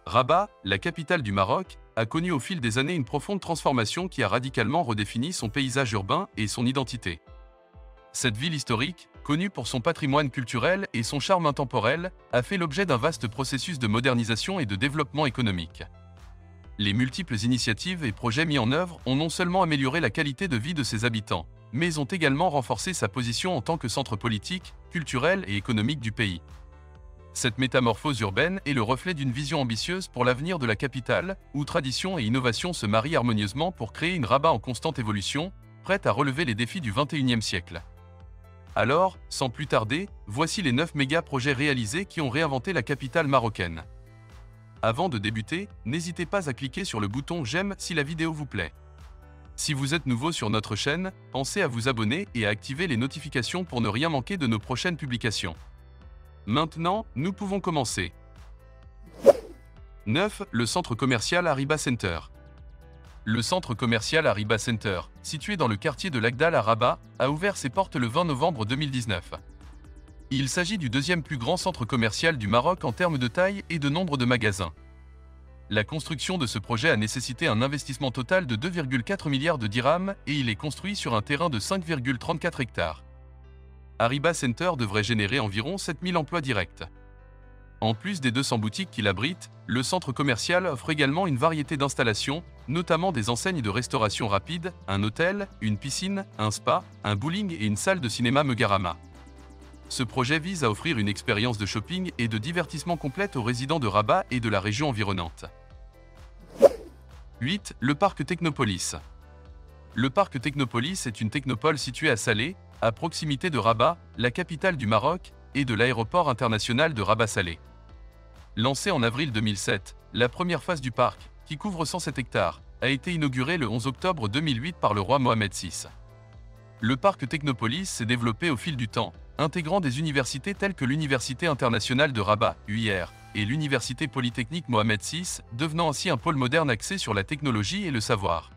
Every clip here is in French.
Rabat, la capitale du Maroc, a connu au fil des années une profonde transformation qui a radicalement redéfini son paysage urbain et son identité. Cette ville historique, connue pour son patrimoine culturel et son charme intemporel, a fait l'objet d'un vaste processus de modernisation et de développement économique. Les multiples initiatives et projets mis en œuvre ont non seulement amélioré la qualité de vie de ses habitants, mais ont également renforcé sa position en tant que centre politique, culturel et économique du pays. Cette métamorphose urbaine est le reflet d'une vision ambitieuse pour l'avenir de la capitale, où tradition et innovation se marient harmonieusement pour créer une Rabat en constante évolution, prête à relever les défis du XXIe siècle. Alors, sans plus tarder, voici les 9 méga-projets réalisés qui ont réinventé la capitale marocaine. Avant de débuter, n'hésitez pas à cliquer sur le bouton « J'aime » si la vidéo vous plaît. Si vous êtes nouveau sur notre chaîne, pensez à vous abonner et à activer les notifications pour ne rien manquer de nos prochaines publications. Maintenant, nous pouvons commencer. 9. Le centre commercial Arriba Center. Le centre commercial Arriba Center, situé dans le quartier de l'Agdal à Rabat, a ouvert ses portes le 20 novembre 2019. Il s'agit du deuxième plus grand centre commercial du Maroc en termes de taille et de nombre de magasins. La construction de ce projet a nécessité un investissement total de 2,4 milliards de dirhams et il est construit sur un terrain de 5,34 hectares. Arriba Center devrait générer environ 7000 emplois directs. En plus des 200 boutiques qu'il abrite, le centre commercial offre également une variété d'installations, notamment des enseignes de restauration rapide, un hôtel, une piscine, un spa, un bowling et une salle de cinéma Megarama. Ce projet vise à offrir une expérience de shopping et de divertissement complète aux résidents de Rabat et de la région environnante. 8. Le parc Technopolis. Le parc Technopolis est une technopole située à Salé, à proximité de Rabat, la capitale du Maroc, et de l'aéroport international de Rabat-Salé. Lancé en avril 2007, la première phase du parc, qui couvre 107 hectares, a été inaugurée le 11 octobre 2008 par le roi Mohamed VI. Le parc Technopolis s'est développé au fil du temps, intégrant des universités telles que l'Université internationale de Rabat, UIR, et l'Université polytechnique Mohamed VI, devenant ainsi un pôle moderne axé sur la technologie et le savoir.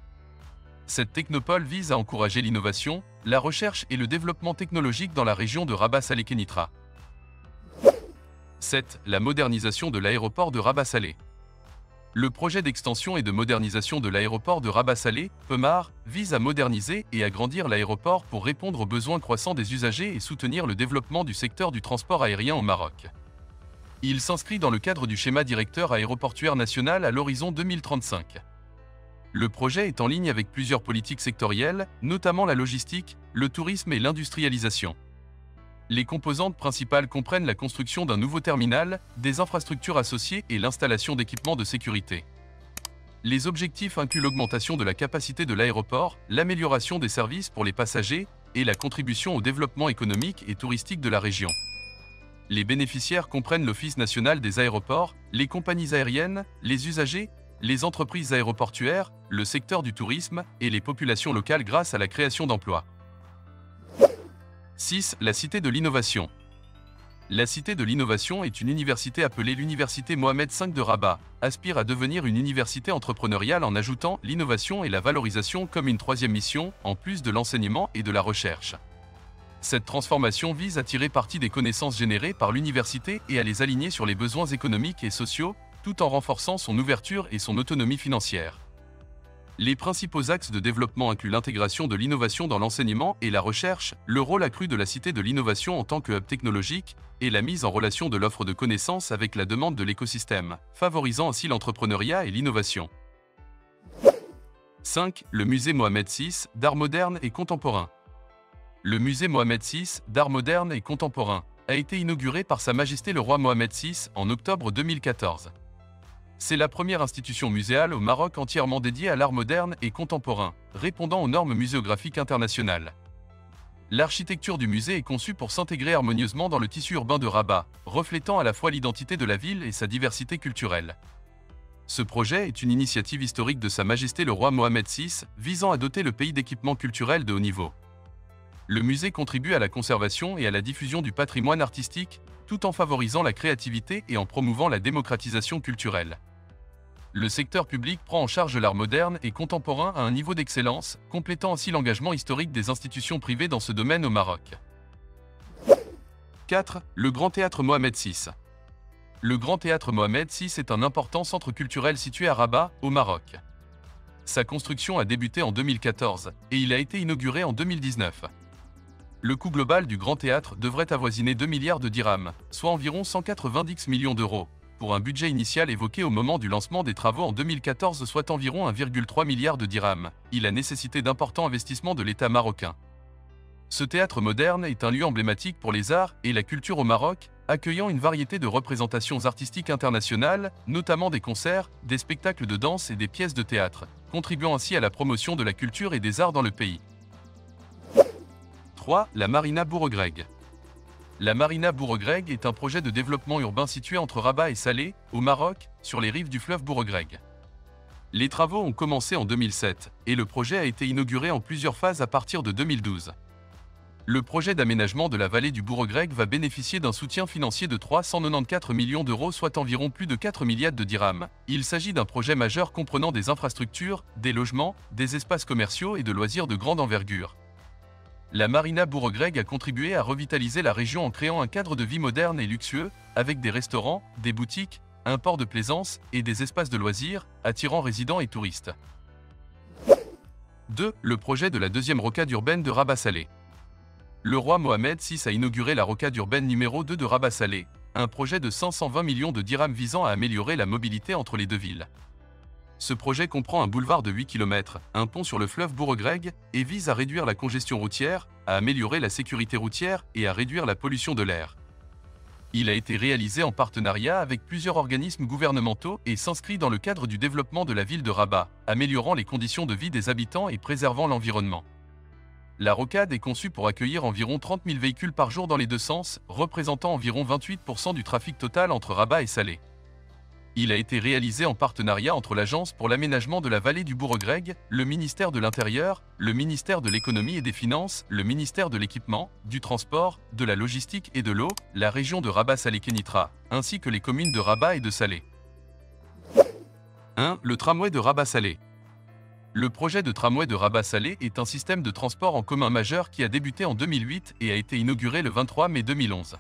Cette technopole vise à encourager l'innovation, la recherche et le développement technologique dans la région de Rabat-Salé-Kénitra. 7. La modernisation de l'aéroport de Rabat-Salé. Le projet d'extension et de modernisation de l'aéroport de Rabat-Salé, PEMAR, vise à moderniser et agrandir l'aéroport pour répondre aux besoins croissants des usagers et soutenir le développement du secteur du transport aérien au Maroc. Il s'inscrit dans le cadre du schéma directeur aéroportuaire national à l'horizon 2035. Le projet est en ligne avec plusieurs politiques sectorielles, notamment la logistique, le tourisme et l'industrialisation. Les composantes principales comprennent la construction d'un nouveau terminal, des infrastructures associées et l'installation d'équipements de sécurité. Les objectifs incluent l'augmentation de la capacité de l'aéroport, l'amélioration des services pour les passagers et la contribution au développement économique et touristique de la région. Les bénéficiaires comprennent l'Office national des aéroports, les compagnies aériennes, les usagers, les entreprises aéroportuaires, le secteur du tourisme et les populations locales grâce à la création d'emplois. 6. La Cité de l'Innovation. La Cité de l'Innovation est une université appelée l'Université Mohamed V de Rabat, aspire à devenir une université entrepreneuriale en ajoutant l'innovation et la valorisation comme une troisième mission, en plus de l'enseignement et de la recherche. Cette transformation vise à tirer parti des connaissances générées par l'université et à les aligner sur les besoins économiques et sociaux, tout en renforçant son ouverture et son autonomie financière. Les principaux axes de développement incluent l'intégration de l'innovation dans l'enseignement et la recherche, le rôle accru de la Cité de l'Innovation en tant que hub technologique, et la mise en relation de l'offre de connaissances avec la demande de l'écosystème, favorisant ainsi l'entrepreneuriat et l'innovation. 5. Le musée Mohamed VI, d'art moderne et contemporain. Le musée Mohamed VI, d'art moderne et contemporain, a été inauguré par Sa Majesté le roi Mohamed VI en octobre 2014. C'est la première institution muséale au Maroc entièrement dédiée à l'art moderne et contemporain, répondant aux normes muséographiques internationales. L'architecture du musée est conçue pour s'intégrer harmonieusement dans le tissu urbain de Rabat, reflétant à la fois l'identité de la ville et sa diversité culturelle. Ce projet est une initiative historique de Sa Majesté le roi Mohamed VI, visant à doter le pays d'équipements culturels de haut niveau. Le musée contribue à la conservation et à la diffusion du patrimoine artistique, tout en favorisant la créativité et en promouvant la démocratisation culturelle. Le secteur public prend en charge l'art moderne et contemporain à un niveau d'excellence, complétant ainsi l'engagement historique des institutions privées dans ce domaine au Maroc. 4. Le Grand Théâtre Mohamed VI. Le Grand Théâtre Mohamed VI est un important centre culturel situé à Rabat, au Maroc. Sa construction a débuté en 2014 et il a été inauguré en 2019. Le coût global du Grand Théâtre devrait avoisiner 2 milliards de dirhams, soit environ 190 millions d'euros, pour un budget initial évoqué au moment du lancement des travaux en 2014 soit environ 1,3 milliard de dirhams. Il a nécessité d'importants investissements de l'État marocain. Ce théâtre moderne est un lieu emblématique pour les arts et la culture au Maroc, accueillant une variété de représentations artistiques internationales, notamment des concerts, des spectacles de danse et des pièces de théâtre, contribuant ainsi à la promotion de la culture et des arts dans le pays. 3. La Marina Bourregreg. La Marina Bourregreg est un projet de développement urbain situé entre Rabat et Salé, au Maroc, sur les rives du fleuve Bourregreg. Les travaux ont commencé en 2007 et le projet a été inauguré en plusieurs phases à partir de 2012. Le projet d'aménagement de la vallée du Bourregreg va bénéficier d'un soutien financier de 394 millions d'euros, soit environ plus de 4 milliards de dirhams. Il s'agit d'un projet majeur comprenant des infrastructures, des logements, des espaces commerciaux et de loisirs de grande envergure. La Marina Bourregreg a contribué à revitaliser la région en créant un cadre de vie moderne et luxueux, avec des restaurants, des boutiques, un port de plaisance et des espaces de loisirs, attirant résidents et touristes. 2. Le projet de la deuxième rocade urbaine de Rabat-Salé. Le roi Mohamed VI a inauguré la rocade urbaine numéro 2 de Rabat-Salé, un projet de 520 millions de dirhams visant à améliorer la mobilité entre les deux villes. Ce projet comprend un boulevard de 8 km, un pont sur le fleuve Bourregreg et vise à réduire la congestion routière, à améliorer la sécurité routière et à réduire la pollution de l'air. Il a été réalisé en partenariat avec plusieurs organismes gouvernementaux et s'inscrit dans le cadre du développement de la ville de Rabat, améliorant les conditions de vie des habitants et préservant l'environnement. La rocade est conçue pour accueillir environ 30 000 véhicules par jour dans les deux sens, représentant environ 28% du trafic total entre Rabat et Salé. Il a été réalisé en partenariat entre l'Agence pour l'aménagement de la vallée du Bourregreg, le ministère de l'Intérieur, le ministère de l'Économie et des Finances, le ministère de l'Équipement, du Transport, de la Logistique et de l'Eau, la région de Rabat-Salé-Kénitra, ainsi que les communes de Rabat et de Salé. 1. Le tramway de Rabat-Salé. Le projet de tramway de Rabat-Salé est un système de transport en commun majeur qui a débuté en 2008 et a été inauguré le 23 mai 2011.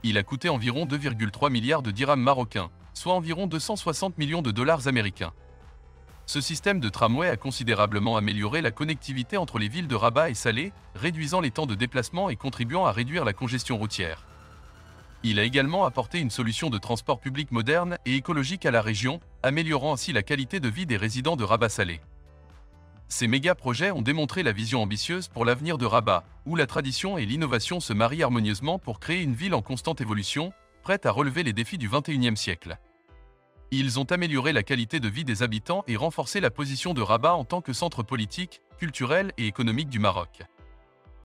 Il a coûté environ 2,3 milliards de dirhams marocains, soit environ 260 millions de dollars américains. Ce système de tramway a considérablement amélioré la connectivité entre les villes de Rabat et Salé, réduisant les temps de déplacement et contribuant à réduire la congestion routière. Il a également apporté une solution de transport public moderne et écologique à la région, améliorant ainsi la qualité de vie des résidents de Rabat-Salé. Ces méga-projets ont démontré la vision ambitieuse pour l'avenir de Rabat, où la tradition et l'innovation se marient harmonieusement pour créer une ville en constante évolution, prête à relever les défis du XXIe siècle. Ils ont amélioré la qualité de vie des habitants et renforcé la position de Rabat en tant que centre politique, culturel et économique du Maroc.